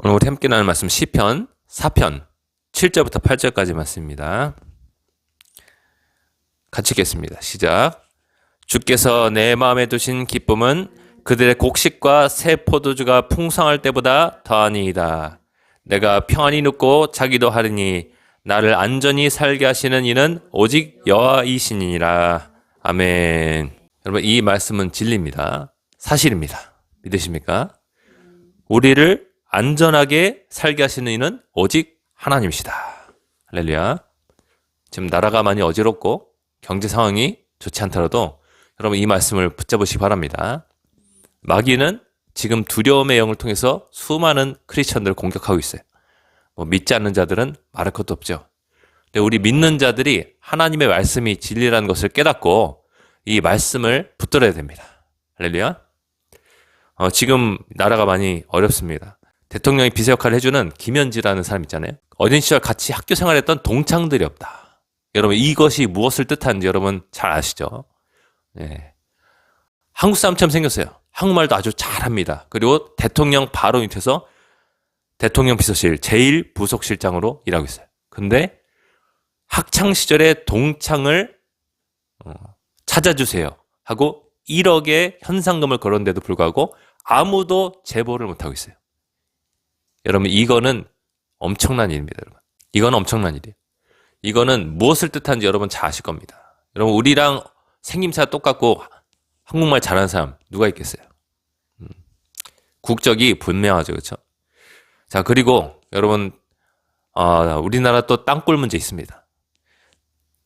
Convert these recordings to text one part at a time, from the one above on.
오늘 우리 함께 나눌 말씀 시편 4편 7절부터 8절까지 말씀입니다. 같이 읽겠습니다. 시작. 주께서 내 마음에 두신 기쁨은 그들의 곡식과 새 포도주가 풍성할 때보다 더하니이다. 내가 평안히 눕고 자기도 하리니 나를 안전히 살게 하시는 이는 오직 여호와이시니라. 아멘. 여러분, 이 말씀은 진리입니다. 사실입니다. 믿으십니까? 우리를 안전하게 살게 하시는 이는 오직 하나님이시다. 할렐루야. 지금 나라가 많이 어지럽고 경제 상황이 좋지 않더라도 여러분 이 말씀을 붙잡으시기 바랍니다. 마귀는 지금 두려움의 영을 통해서 수많은 크리스천들을 공격하고 있어요. 믿지 않는 자들은 말할 것도 없죠. 근데 우리 믿는 자들이 하나님의 말씀이 진리라는 것을 깨닫고 이 말씀을 붙들어야 됩니다. 할렐루야. 지금 나라가 많이 어렵습니다. 대통령이 비서 역할을 해주는 김현지라는 사람 있잖아요. 어린 시절 같이 학교 생활했던 동창들이 없다. 여러분 이것이 무엇을 뜻하는지 여러분 잘 아시죠? 네. 한국 사람처럼 생겼어요. 한국말도 아주 잘합니다. 그리고 대통령 바로 밑에서 대통령 비서실 제1부속실장으로 일하고 있어요. 근데 학창시절에 동창을 찾아주세요 하고 1억의 현상금을 걸었는데도 불구하고 아무도 제보를 못하고 있어요. 여러분 이거는 엄청난 일입니다. 여러분 이거는 엄청난 일이에요. 이거는 무엇을 뜻하는지 여러분 잘 아실 겁니다. 여러분 우리랑 생김새가 똑같고 한국말 잘하는 사람 누가 있겠어요? 국적이 분명하죠. 그렇죠? 자, 그리고 여러분 우리나라 또 땅굴 문제 있습니다.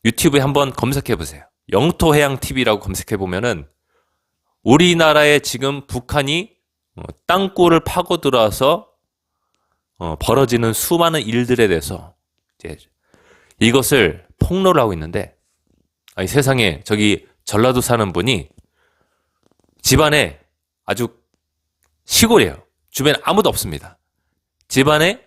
유튜브에 한번 검색해 보세요. 영토해양TV라고 검색해 보면은 우리나라에 지금 북한이 땅굴을 파고 들어와서 벌어지는 수많은 일들에 대해서 이제 이것을 폭로를 하고 있는데, 아니 세상에 저기 전라도 사는 분이 집안에 아주 시골이에요. 주변에 아무도 없습니다. 집안에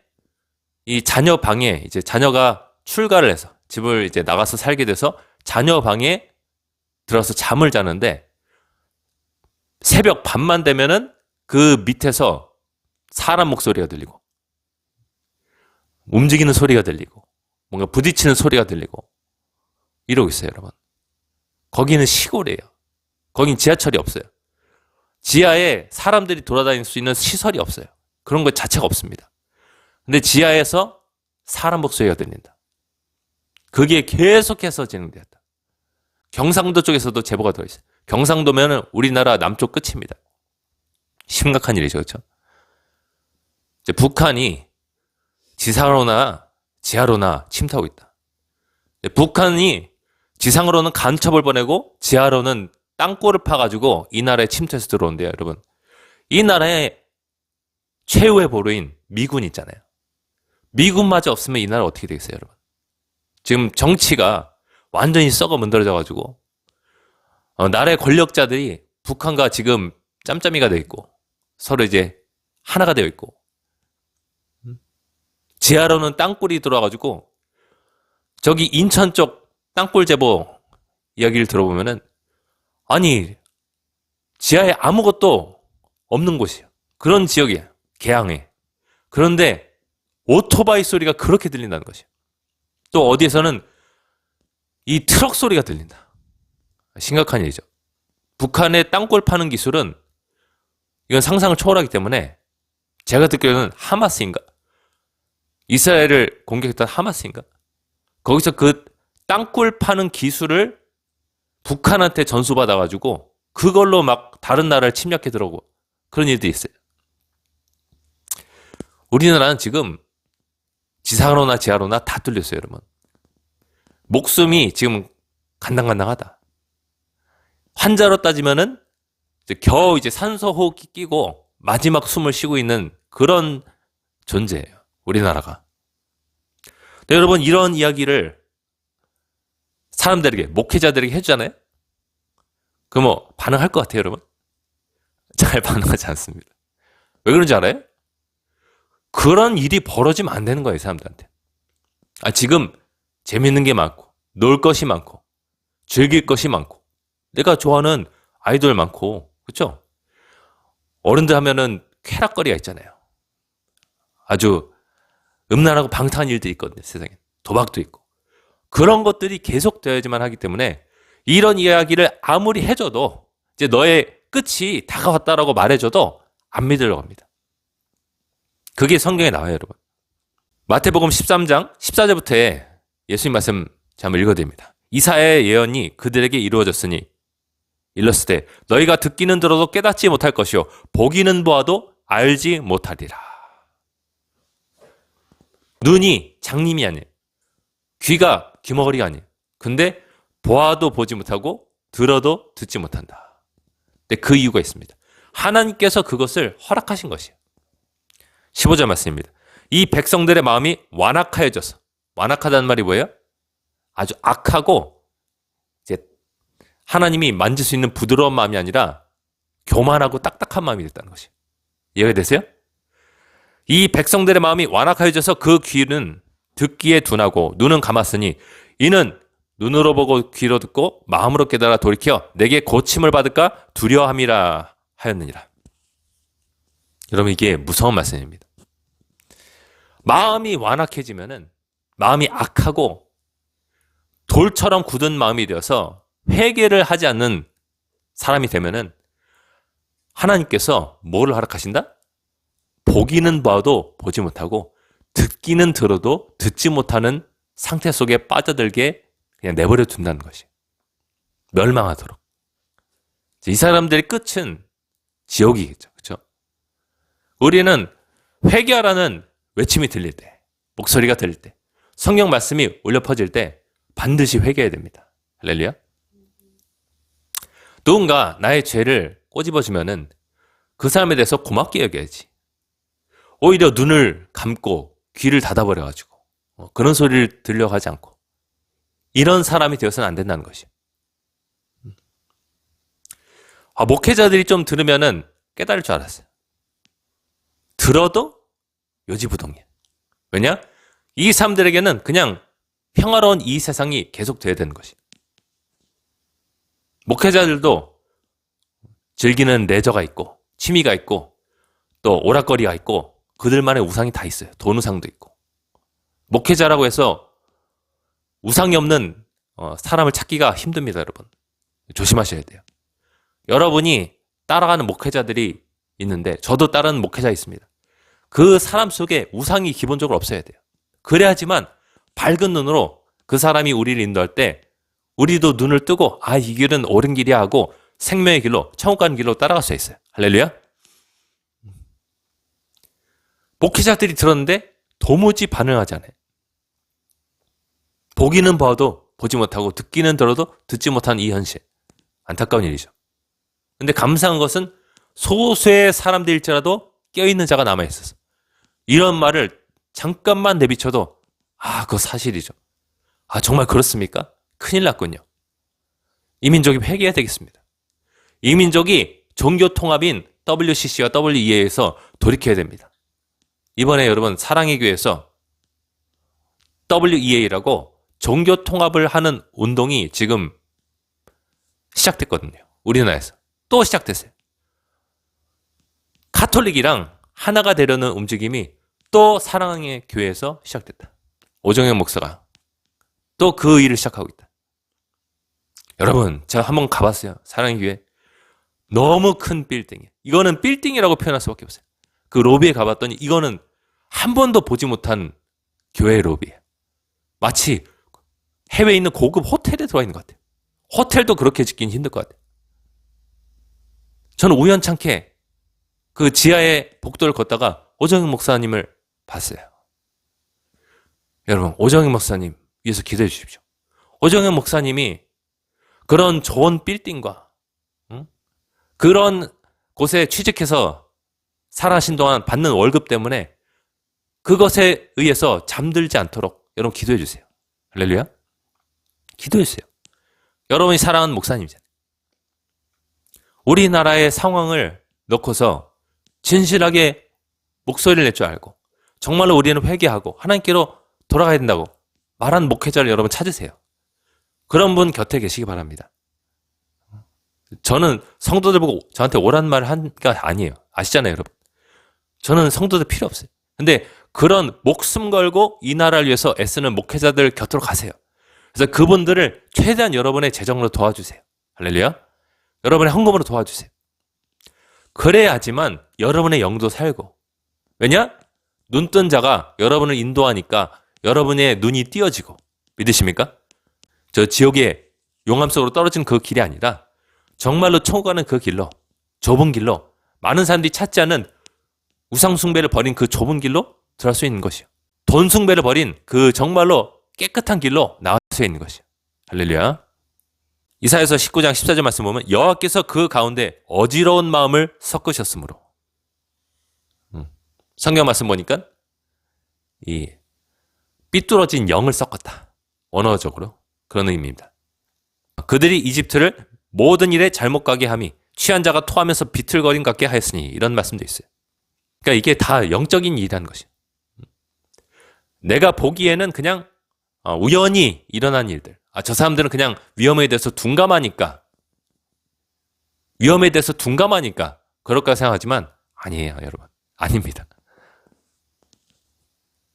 이 자녀 방에 이제 자녀가 출가를 해서 집을 이제 나가서 살게 돼서 자녀 방에 들어서 잠을 자는데 새벽 밤만 되면은 그 밑에서 사람 목소리가 들리고 움직이는 소리가 들리고 뭔가 부딪히는 소리가 들리고 이러고 있어요, 여러분. 거기는 시골이에요. 거긴 지하철이 없어요. 지하에 사람들이 돌아다닐 수 있는 시설이 없어요. 그런 것 자체가 없습니다. 근데 지하에서 사람 목소리가 들린다. 그게 계속해서 진행되었다. 경상도 쪽에서도 제보가 들어있어요. 경상도면은 우리나라 남쪽 끝입니다. 심각한 일이죠, 그렇죠? 이제 북한이 지상으로나 지하로나 침투하고 있다. 북한이 지상으로는 간첩을 보내고 지하로는 땅굴을 파가지고 이 나라에 침투해서 들어온대요, 여러분. 이 나라의 최후의 보루인 미군 있잖아요. 미군마저 없으면 이 나라 어떻게 되겠어요, 여러분? 지금 정치가 완전히 썩어 문드러져가지고 나라의 권력자들이 북한과 지금 짬짬이가 되어 있고 서로 이제 하나가 되어 있고 지하로는 땅굴이 들어와가지고 저기 인천 쪽 땅굴 제보 이야기를 들어보면은 아니 지하에 아무것도 없는 곳이에요. 그런 지역이에요. 개항에. 그런데 오토바이 소리가 그렇게 들린다는 것이에요. 또 어디에서는 이 트럭 소리가 들린다. 심각한 일이죠. 북한의 땅굴 파는 기술은 이건 상상을 초월하기 때문에 제가 듣기로는 하마스인가? 이스라엘을 공격했던 하마스인가? 거기서 그 땅굴 파는 기술을 북한한테 전수받아가지고 그걸로 막 다른 나라를 침략해 들어오고 그런 일들이 있어요. 우리나라는 지금 지상으로나 지하로나 다 뚫렸어요, 여러분. 목숨이 지금 간당간당하다. 환자로 따지면은 겨우 이제 산소 호흡기 끼고 마지막 숨을 쉬고 있는 그런 존재예요. 우리나라가. 근데 여러분 이런 이야기를 사람들에게 목회자들에게 해주잖아요. 그럼 뭐 반응할 것 같아요, 여러분? 잘 반응하지 않습니다. 왜 그런지 알아요? 그런 일이 벌어지면 안 되는 거예요, 이 사람들한테. 지금 재밌는 게 많고 놀 것이 많고 즐길 것이 많고 내가 좋아하는 아이돌 많고 그렇죠? 어른들 하면은 쾌락거리가 있잖아요. 아주 음란하고 방탕한 일들이 있거든요. 세상에. 도박도 있고. 그런 것들이 계속되어야지만 하기 때문에 이런 이야기를 아무리 해줘도 이제 너의 끝이 다가왔다라고 말해줘도 안 믿으려고 합니다. 그게 성경에 나와요, 여러분. 마태복음 13장 14절부터 예수님 말씀 제가 한번 읽어드립니다. 이사야의 예언이 그들에게 이루어졌으니 일렀을 때 너희가 듣기는 들어도 깨닫지 못할 것이요 보기는 보아도 알지 못하리라. 눈이 장님이 아니에요. 귀가 귀머거리가 아니에요. 근데 보아도 보지 못하고 들어도 듣지 못한다. 근데 그 이유가 있습니다. 하나님께서 그것을 허락하신 것이에요. 15절 말씀입니다. 이 백성들의 마음이 완악하여져서, 완악하다는 말이 뭐예요? 아주 악하고 이제 하나님이 만질 수 있는 부드러운 마음이 아니라 교만하고 딱딱한 마음이 됐다는 것이에요. 이해가 되세요? 이 백성들의 마음이 완악하여져서 그 귀는 듣기에 둔하고 눈은 감았으니 이는 눈으로 보고 귀로 듣고 마음으로 깨달아 돌이켜 내게 고침을 받을까 두려워함이라 하였느니라. 여러분 이게 무서운 말씀입니다. 마음이 완악해지면은 마음이 악하고 돌처럼 굳은 마음이 되어서 회개를 하지 않는 사람이 되면은 하나님께서 뭐를 허락하신다? 보기는 봐도 보지 못하고 듣기는 들어도 듣지 못하는 상태 속에 빠져들게 그냥 내버려 둔다는 것이. 멸망하도록. 이 사람들의 끝은 지옥이겠죠. 그렇죠? 우리는 회개하라는 외침이 들릴 때, 목소리가 들릴 때, 성경 말씀이 울려 퍼질 때 반드시 회개해야 됩니다. 할렐루야. 누군가 나의 죄를 꼬집어주면은 그 사람에 대해서 고맙게 여겨야지. 오히려 눈을 감고 귀를 닫아버려가지고 그런 소리를 들려가지 않고 이런 사람이 되어서는 안 된다는 것이에요. 목회자들이 좀 들으면은 깨달을 줄 알았어요. 들어도 요지부동이에요. 왜냐? 이 사람들에게는 그냥 평화로운 이 세상이 계속돼야 되는 것이에요. 목회자들도 즐기는 레저가 있고 취미가 있고 또 오락거리가 있고 그들만의 우상이 다 있어요. 돈 우상도 있고. 목회자라고 해서 우상이 없는 사람을 찾기가 힘듭니다, 여러분. 조심하셔야 돼요. 여러분이 따라가는 목회자들이 있는데 저도 따르는 목회자 있습니다. 그 사람 속에 우상이 기본적으로 없어야 돼요. 그래야지만 밝은 눈으로 그 사람이 우리를 인도할 때 우리도 눈을 뜨고 이 길은 옳은 길이야 하고 생명의 길로, 천국 가는 길로 따라갈 수 있어요. 할렐루야. 목회자들이 들었는데 도무지 반응하지 않아요. 보기는 봐도 보지 못하고 듣기는 들어도 듣지 못한 이 현실. 안타까운 일이죠. 근데 감사한 것은 소수의 사람들일지라도 껴있는 자가 남아있어서 이런 말을 잠깐만 내비쳐도 그거 사실이죠. 정말 그렇습니까? 큰일 났군요. 이 민족이 회개해야 되겠습니다. 이 민족이 종교통합인 WCC와 WEA에서 돌이켜야 됩니다. 이번에 여러분 사랑의 교회에서 WEA라고 종교통합을 하는 운동이 지금 시작됐거든요. 우리나라에서. 또 시작됐어요. 가톨릭이랑 하나가 되려는 움직임이 또 사랑의 교회에서 시작됐다. 오정현 목사가 또 그 일을 시작하고 있다. 여러분 제가 한번 가봤어요. 사랑의 교회. 너무 큰 빌딩이에요. 이거는 빌딩이라고 표현할 수밖에 없어요. 그 로비에 가봤더니 이거는 한 번도 보지 못한 교회 로비예요. 마치 해외에 있는 고급 호텔에 들어와 있는 것 같아요. 호텔도 그렇게 짓기는 힘들 것 같아요. 저는 우연찮게 그 지하의 복도를 걷다가 오정익 목사님을 봤어요. 여러분 오정익 목사님 위해서 기도해 주십시오. 오정익 목사님이 그런 좋은 빌딩과 그런 곳에 취직해서 살아신 동안 받는 월급 때문에 그것에 의해서 잠들지 않도록 여러분 기도해 주세요. 할렐루야. 기도해 주세요. 여러분이 사랑하는 목사님이잖아요. 우리나라의 상황을 놓고서 진실하게 목소리를 낼 줄 알고 정말로 우리는 회개하고 하나님께로 돌아가야 된다고 말하는 목회자를 여러분 찾으세요. 그런 분 곁에 계시기 바랍니다. 저는 성도들 보고 저한테 오란 말을 한 게 아니에요. 아시잖아요, 여러분. 저는 성도들 필요 없어요. 근데 그런 목숨 걸고 이 나라를 위해서 애쓰는 목회자들 곁으로 가세요. 그래서 그분들을 최대한 여러분의 재정으로 도와주세요. 할렐루야. 여러분의 헌금으로 도와주세요. 그래야지만 여러분의 영도 살고. 왜냐? 눈뜬 자가 여러분을 인도하니까 여러분의 눈이 띄어지고. 믿으십니까? 저 지옥의 용암 속으로 떨어진 그 길이 아니라 정말로 천국 가는 그 길로, 좁은 길로, 많은 사람들이 찾지 않는 우상 숭배를 버린 그 좁은 길로 들어갈 수 있는 것이요. 돈 숭배를 버린 그 정말로 깨끗한 길로 나갈 수 있는 것이요. 할렐루야. 이사야서 19장 14절 말씀 보면 여호와께서 그 가운데 어지러운 마음을 섞으셨으므로. 성경 말씀 보니까 이 삐뚤어진 영을 섞었다. 언어적으로 그런 의미입니다. 그들이 이집트를 모든 일에 잘못 가게 함이 취한 자가 토하면서 비틀거림 같게 하였으니 이런 말씀도 있어요. 그러니까 이게 다 영적인 일이라는 것이에요. 내가 보기에는 그냥 우연히 일어난 일들. 저 사람들은 그냥 위험에 대해서 둔감하니까 그럴까 생각하지만 아니에요, 여러분. 아닙니다.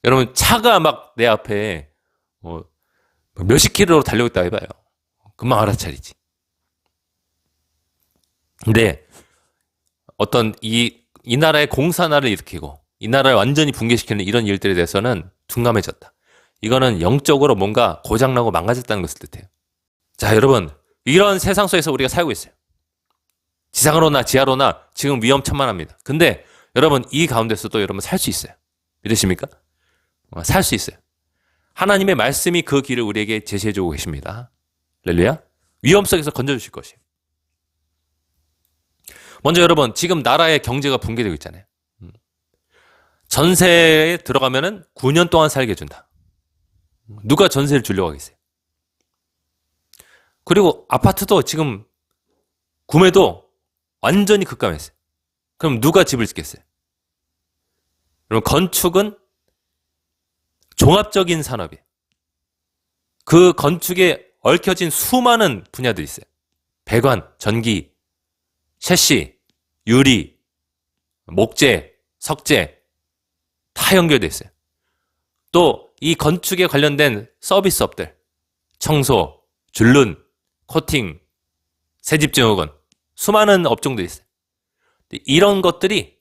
여러분 차가 막 내 앞에 몇십 킬로로 달려고 있다 해봐요. 금방 알아차리지. 근데 어떤 이 나라의 공산화를 일으키고 이 나라를 완전히 붕괴시키는 이런 일들에 대해서는 둔감해졌다. 이거는 영적으로 뭔가 고장나고 망가졌다는 것을 뜻해요. 자, 여러분 이런 세상 속에서 우리가 살고 있어요. 지상으로나 지하로나 지금 위험천만합니다. 근데 여러분 이 가운데서도 여러분 살 수 있어요. 믿으십니까? 살 수 있어요. 하나님의 말씀이 그 길을 우리에게 제시해주고 계십니다. 할렐루야. 위험 속에서 건져주실 것이에요. 먼저 여러분 지금 나라의 경제가 붕괴되고 있잖아요. 전세에 들어가면은 9년 동안 살게 해준다. 누가 전세를 주려고 하겠어요? 그리고 아파트도 지금 구매도 완전히 급감했어요. 그럼 누가 집을 짓겠어요? 그럼 건축은 종합적인 산업이에요. 그 건축에 얽혀진 수많은 분야들이 있어요. 배관, 전기, 셰시, 유리, 목재, 석재 다 연결돼 있어요. 또 이 건축에 관련된 서비스업들, 청소, 줄눈, 코팅, 새집증후군 수많은 업종들이 있어요. 이런 것들이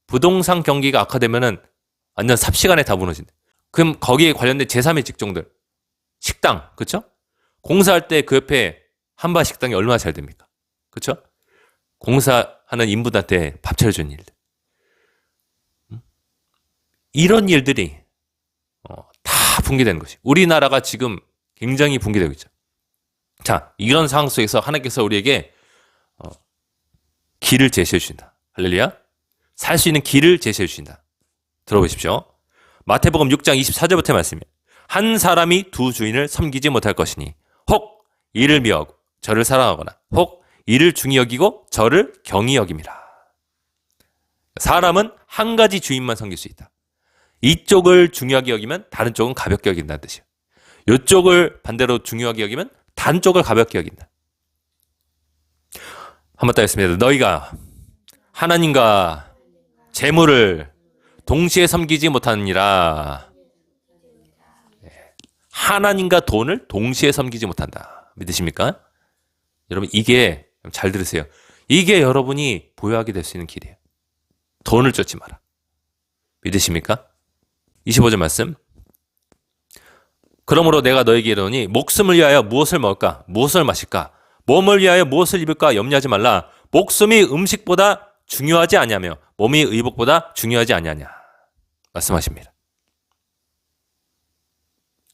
부동산 경기가 악화되면은 완전 삽시간에 다 무너진다. 그럼 거기에 관련된 제3의 직종들, 식당, 그렇죠? 공사할 때 그 옆에 한바 식당이 얼마나 잘 됩니까? 그렇죠? 공사하는 인분한테 밥 차려주는 일들. 이런 일들이 다 붕괴되는 것이. 우리나라가 지금 굉장히 붕괴되고 있죠. 자, 이런 상황 속에서 하나님께서 우리에게 길을 제시해 주신다. 할렐루야. 살 수 있는 길을 제시해 주신다. 들어보십시오. 마태복음 6장 24절부터 말씀이에요. 한 사람이 두 주인을 섬기지 못할 것이니 혹 이를 미워하고 저를 사랑하거나 혹 이를 중히 여기고 저를 경히 여김이라. 사람은 한 가지 주인만 섬길 수 있다. 이쪽을 중요하게 여기면 다른 쪽은 가볍게 여긴다는 뜻이에요. 이쪽을 반대로 중요하게 여기면 다른 쪽을 가볍게 여긴다. 한번 더 했습니다. 너희가 하나님과 재물을 동시에 섬기지 못하느니라. 하나님과 돈을 동시에 섬기지 못한다. 믿으십니까? 여러분 이게 잘 들으세요. 이게 여러분이 보유하게 될 수 있는 길이에요. 돈을 쫓지 마라. 믿으십니까? 25절 말씀. 그러므로 내가 너에게 이르노니 목숨을 위하여 무엇을 먹을까? 무엇을 마실까? 몸을 위하여 무엇을 입을까? 염려하지 말라. 목숨이 음식보다 중요하지 아니하며 몸이 의복보다 중요하지 아니하냐. 말씀하십니다.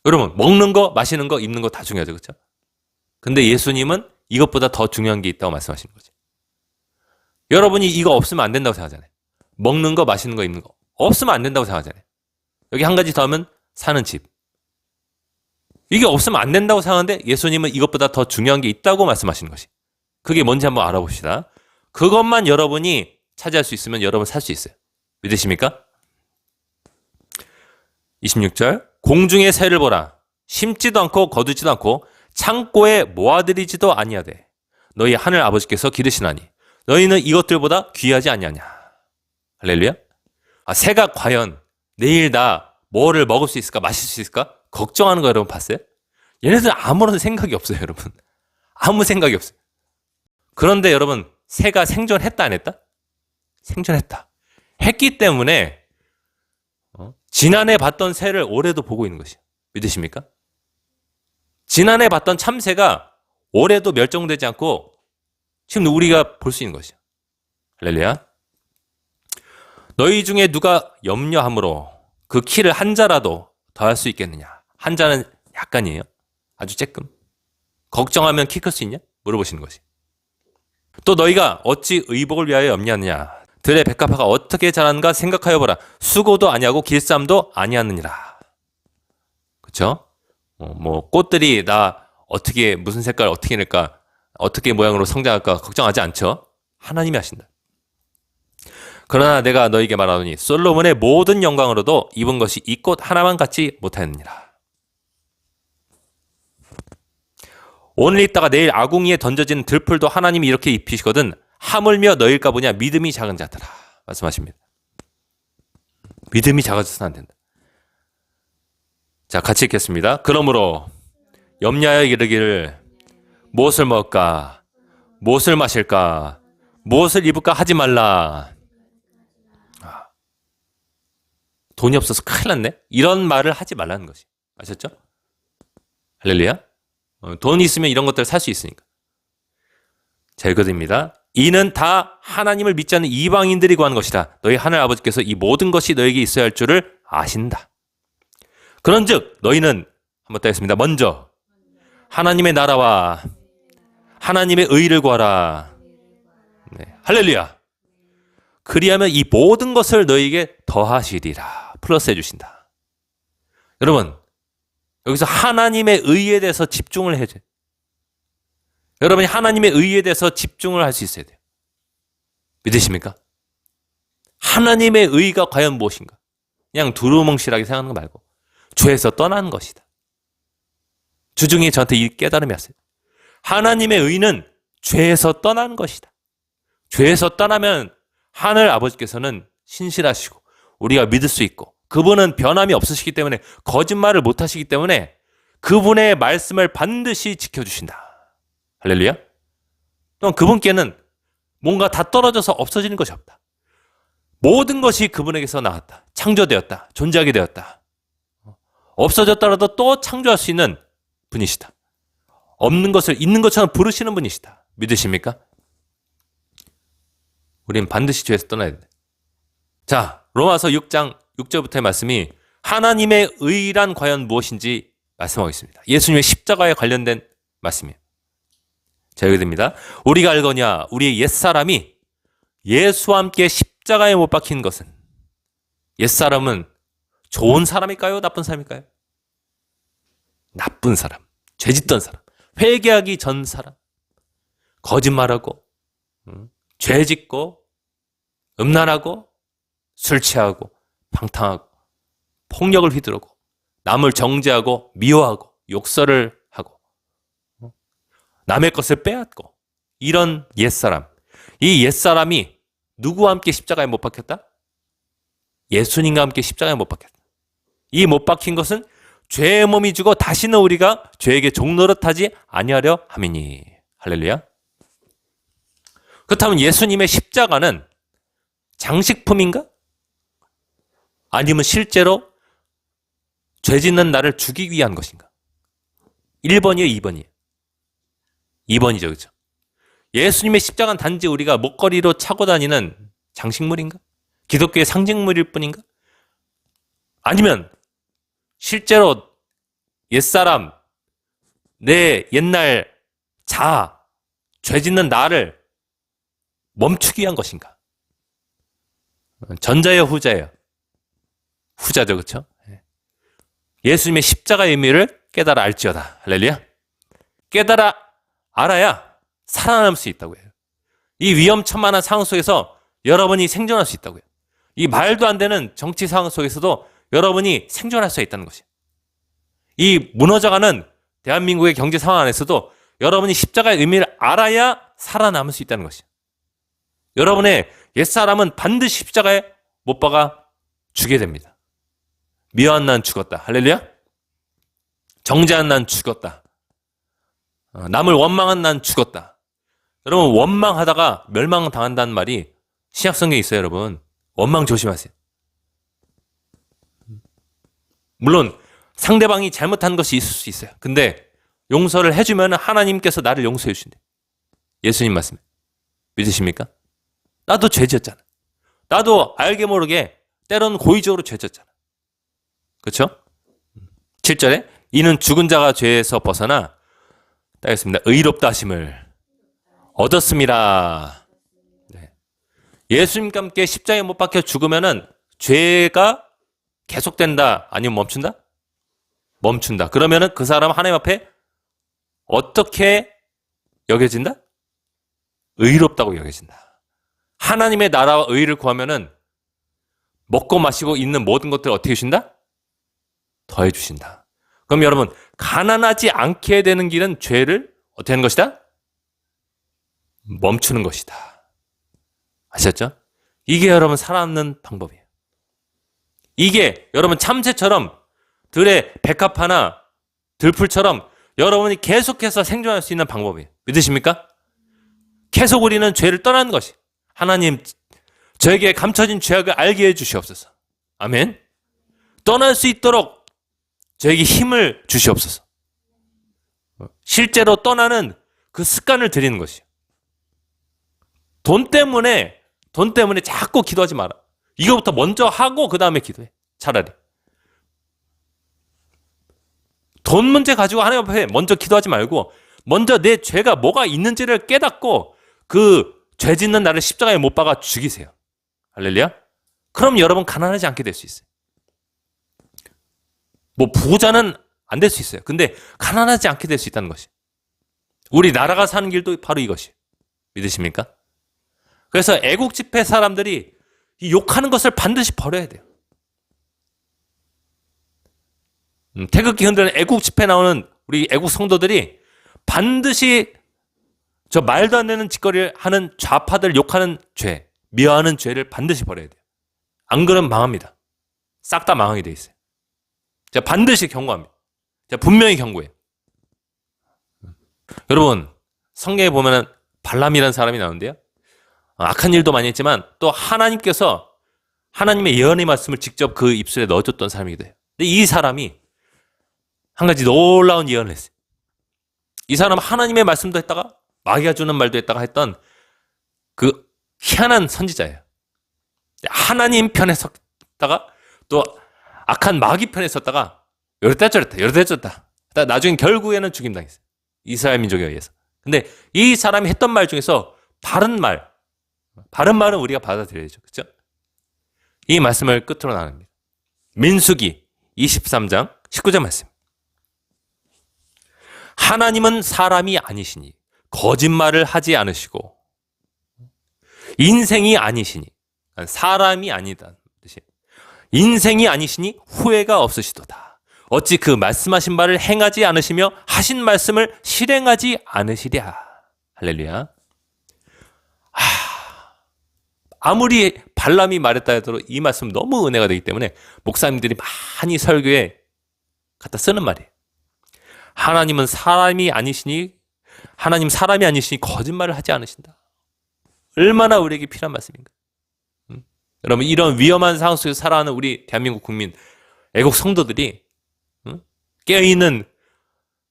여러분 먹는 거, 마시는 거, 입는 거 다 중요하죠. 그렇죠? 근데 예수님은 이것보다 더 중요한 게 있다고 말씀하시는 거죠. 여러분이 이거 없으면 안 된다고 생각하잖아요. 먹는 거, 마시는 거, 입는 거 없으면 안 된다고 생각하잖아요. 여기 한 가지 더 하면 사는 집. 이게 없으면 안 된다고 생각하는데 예수님은 이것보다 더 중요한 게 있다고 말씀하시는 것이. 그게 뭔지 한번 알아봅시다. 그것만 여러분이 차지할 수 있으면 여러분 살 수 있어요. 믿으십니까? 26절. 공중의 새를 보라. 심지도 않고 거두지도 않고 창고에 모아들이지도 아니하되 너희 하늘 아버지께서 기르시나니 너희는 이것들보다 귀하지 아니하냐. 할렐루야. 새가 과연 내일 나 뭐를 먹을 수 있을까? 마실 수 있을까? 걱정하는 거 여러분 봤어요? 얘네들 아무런 생각이 없어요, 여러분. 아무 생각이 없어요. 그런데 여러분, 새가 생존했다, 안 했다? 생존했다. 했기 때문에 지난해 봤던 새를 올해도 보고 있는 것이에요. 믿으십니까? 지난해 봤던 참새가 올해도 멸종되지 않고 지금 우리가 볼 수 있는 것이에요. 할렐루야. 너희 중에 누가 염려함으로 그 키를 한 자라도 더할 수 있겠느냐? 한 자는 약간이에요. 아주 쬐끔. 걱정하면 키 클 수 있냐? 물어보시는 것이. 또 너희가 어찌 의복을 위하여 염려하느냐? 들의 백합화가 어떻게 자라는가 생각하여 보라. 수고도 아니하고 길쌈도 아니하느니라. 그렇죠? 뭐 꽃들이 나 어떻게 무슨 색깔 어떻게 낼까? 어떻게 모양으로 성장할까? 걱정하지 않죠? 하나님이 하신다. 그러나 내가 너에게 말하노니 솔로몬의 모든 영광으로도 입은 것이 이 꽃 하나만 같지 못하였느니라. 오늘 있다가 내일 아궁이에 던져진 들풀도 하나님이 이렇게 입히시거든 하물며 너일까 보냐 믿음이 작은 자들아. 말씀하십니다. 믿음이 작아져서는 안 된다. 자, 같이 읽겠습니다. 그러므로 염려하여 이르기를 무엇을 먹을까? 무엇을 마실까? 무엇을 입을까 하지 말라. 돈이 없어서 큰일 났네? 이런 말을 하지 말라는 것이. 아셨죠? 할렐루야. 돈이 있으면 이런 것들을 살 수 있으니까. 자, 읽어드립니다. 이는 다 하나님을 믿지 않는 이방인들이 구하는 것이다. 너희 하늘 아버지께서 이 모든 것이 너에게 있어야 할 줄을 아신다. 그런즉 너희는 한번 더 했습니다. 먼저 하나님의 나라와 하나님의 의를 구하라. 네, 할렐루야. 그리하면 이 모든 것을 너희에게 더하시리라. 플러스 해주신다. 여러분, 여기서 하나님의 의에 대해서 집중을 해야 돼요. 여러분이 하나님의 의에 대해서 집중을 할 수 있어야 돼요. 믿으십니까? 하나님의 의가 과연 무엇인가? 그냥 두루뭉실하게 생각하는 거 말고 죄에서 떠나는 것이다. 주중에 저한테 이 깨달음이 왔어요. 하나님의 의는 죄에서 떠나는 것이다. 죄에서 떠나면 하늘 아버지께서는 신실하시고 우리가 믿을 수 있고 그분은 변함이 없으시기 때문에 거짓말을 못하시기 때문에 그분의 말씀을 반드시 지켜주신다. 할렐루야. 또한 그분께는 뭔가 다 떨어져서 없어지는 것이 없다. 모든 것이 그분에게서 나왔다. 창조되었다. 존재하게 되었다. 없어졌더라도 또 창조할 수 있는 분이시다. 없는 것을 있는 것처럼 부르시는 분이시다. 믿으십니까? 우린 반드시 죄에서 떠나야 된다. 자, 로마서 6장 6절부터의 말씀이 하나님의 의란 과연 무엇인지 말씀하고 있습니다. 예수님의 십자가에 관련된 말씀이에요. 자, 여기 됩니다. 우리가 알거냐 우리의 옛사람이 예수와 함께 십자가에 못 박힌 것은 옛사람은 좋은 사람일까요? 나쁜 사람일까요? 나쁜 사람, 죄짓던 사람, 회개하기 전 사람, 거짓말하고 죄짓고 음란하고 술 취하고 방탕하고 폭력을 휘두르고 남을 정죄하고 미워하고 욕설을 하고 남의 것을 빼앗고 이런 옛사람. 이 옛사람이 누구와 함께 십자가에 못 박혔다? 예수님과 함께 십자가에 못 박혔다. 이 못 박힌 것은 죄의 몸이 주고 다시는 우리가 죄에게 종노릇하지 아니하려 함이니. 할렐루야. 그렇다면 예수님의 십자가는 장식품인가? 아니면 실제로 죄 짓는 나를 죽이기 위한 것인가? 1번이에요, 2번이에요? 2번이죠, 그렇죠? 예수님의 십자가는 단지 우리가 목걸이로 차고 다니는 장식물인가? 기독교의 상징물일 뿐인가? 아니면 실제로 옛사람, 내 옛날 죄 짓는 나를 멈추기 위한 것인가? 전자예요, 후자예요? 후자죠, 그렇죠? 예수님의 십자가의 의미를 깨달아 알지어다. 할렐루야. 깨달아 알아야 살아남을 수 있다고 해요. 이 위험천만한 상황 속에서 여러분이 생존할 수 있다고요. 이 말도 안 되는 정치 상황 속에서도 여러분이 생존할 수 있다는 것이에요. 이 무너져가는 대한민국의 경제 상황 안에서도 여러분이 십자가의 의미를 알아야 살아남을 수 있다는 것이에요. 여러분의 옛사람은 반드시 십자가에 못 박아 주게 됩니다. 미워한 난 죽었다. 할렐루야. 정죄한 난 죽었다. 남을 원망한 난 죽었다. 여러분, 원망하다가 멸망당한다는 말이 신약성경에 있어요. 여러분, 원망 조심하세요. 물론 상대방이 잘못한 것이 있을 수 있어요. 근데 용서를 해주면 하나님께서 나를 용서해 주신대. 예수님 말씀 믿으십니까? 나도 죄 지었잖아. 나도 알게 모르게 때로는 고의적으로 죄 지었잖아. 그렇죠? 7절에 이는 죽은 자가 죄에서 벗어나 따겠습니다. 의롭다 하심을 얻었습니다. 네. 예수님과 함께 십자가에 못 박혀 죽으면은 죄가 계속된다 아니면 멈춘다? 멈춘다. 그러면은 그 사람 하나님 앞에 어떻게 여겨진다? 의롭다고 여겨진다. 하나님의 나라와 의를 구하면은 먹고 마시고 있는 모든 것들을 어떻게 주신다? 더해 주신다. 그럼 여러분, 가난하지 않게 되는 길은 죄를 어떻게 하는 것이다? 멈추는 것이다. 아셨죠? 이게 여러분 살아남는 방법이에요. 이게 여러분 참새처럼 들의 백합화나 들풀처럼 여러분이 계속해서 생존할 수 있는 방법이에요. 믿으십니까? 계속 우리는 죄를 떠나는 것이 하나님 저에게 감춰진 죄악을 알게 해주시옵소서. 아멘. 떠날 수 있도록 저에게 힘을 주시옵소서. 실제로 떠나는 그 습관을 들이는 것이에요. 돈 때문에 자꾸 기도하지 마라. 이거부터 먼저 하고 그 다음에 기도해. 차라리. 돈 문제 가지고 하나님 앞에 먼저 기도하지 말고 먼저 내 죄가 뭐가 있는지를 깨닫고 그 죄 짓는 나를 십자가에 못 박아 죽이세요. 할렐루야. 그럼 여러분 가난하지 않게 될 수 있어요. 뭐 부자는 안 될 수 있어요. 근데 가난하지 않게 될 수 있다는 것이. 우리 나라가 사는 길도 바로 이것이. 믿으십니까? 그래서 애국 집회 사람들이 이 욕하는 것을 반드시 버려야 돼요. 태극기 흔드는 애국 집회 나오는 우리 애국 성도들이 반드시 저 말도 안 되는 짓거리를 하는 좌파들 욕하는 죄, 미워하는 죄를 반드시 버려야 돼요. 안 그러면 망합니다. 싹 다 망하게 돼 있어요. 제가 반드시 경고합니다. 제가 분명히 경고해요. 여러분, 성경에 보면은 발람이라는 사람이 나오는데요. 악한 일도 많이 했지만 또 하나님께서 하나님의 예언의 말씀을 직접 그 입술에 넣어줬던 사람이기도 해요. 근데 이 사람이 한 가지 놀라운 예언을 했어요. 이 사람은 하나님의 말씀도 했다가 마귀가 주는 말도 했다가 했던 그 희한한 선지자예요. 하나님 편에 섰다가 또 악한 마귀 편에 섰다가 이랬다 저랬다. 나중에 결국에는 죽임당했어요. 이스라엘 민족에 의해서. 근데 이 사람이 했던 말 중에서 바른 말은 우리가 받아들여야죠. 그렇죠? 이 말씀을 끝으로 나눕니다. 민수기 23장 19절 말씀. 하나님은 사람이 아니시니 거짓말을 하지 않으시고 인생이 아니시니 사람이 아니다. 인생이 아니시니 후회가 없으시도다. 어찌 그 말씀하신 바를 행하지 않으시며 하신 말씀을 실행하지 않으시랴. 할렐루야. 아무리 발람이 말했다 해도 이 말씀 너무 은혜가 되기 때문에 목사님들이 많이 설교에 갖다 쓰는 말이에요. 하나님은 사람이 아니시니 거짓말을 하지 않으신다. 얼마나 우리에게 필요한 말씀인가. 여러분, 이런 위험한 상황 속에서 살아가는 우리 대한민국 국민, 애국 성도들이, 깨어있는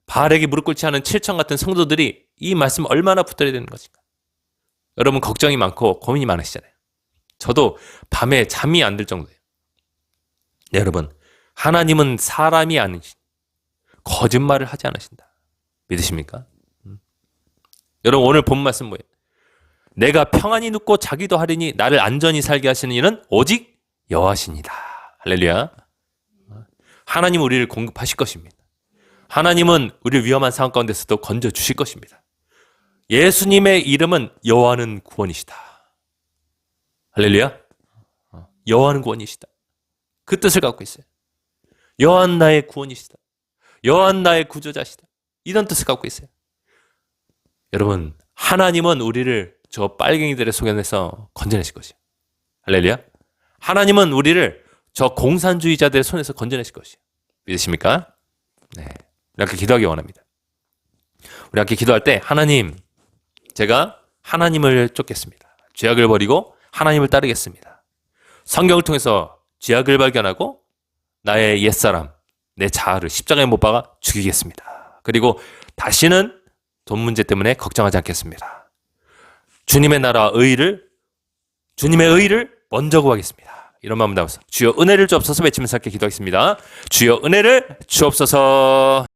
바알에게 무릎 꿇지 않은 7천 같은 성도들이 이 말씀 얼마나 붙들어야 되는 것인가. 여러분, 걱정이 많고 고민이 많으시잖아요. 저도 밤에 잠이 안 들 정도예요. 네, 여러분, 하나님은 사람이 아니신, 거짓말을 하지 않으신다. 믿으십니까? 여러분, 오늘 본 말씀 뭐예요? 내가 평안히 눕고 자기도 하리니 나를 안전히 살게 하시는 이는 오직 여호와시니다. 할렐루야. 하나님은 우리를 공급하실 것입니다. 하나님은 우리를 위험한 상황 가운데서도 건져주실 것입니다. 예수님의 이름은 여호와는 구원이시다. 할렐루야. 여호와는 구원이시다. 그 뜻을 갖고 있어요. 여호와는 나의 구원이시다. 여호와는 나의 구조자시다. 이런 뜻을 갖고 있어요. 여러분, 하나님은 우리를 저 빨갱이들의 속에서 건져내실 것이에요. 할렐루야. 하나님은 우리를 저 공산주의자들의 손에서 건져내실 것이에요. 믿으십니까? 네. 우리 함께 기도하기 원합니다. 우리 함께 기도할 때 하나님, 제가 하나님을 쫓겠습니다. 죄악을 버리고 하나님을 따르겠습니다. 성경을 통해서 죄악을 발견하고 나의 옛사람, 내 자아를 십자가에 못 박아 죽이겠습니다. 그리고 다시는 돈 문제 때문에 걱정하지 않겠습니다. 주님의 나라 주님의 의를 먼저 구하겠습니다. 이런 마음 담아서 주여 은혜를 주옵소서 외치면서 함께 기도하겠습니다. 주여 은혜를 주옵소서.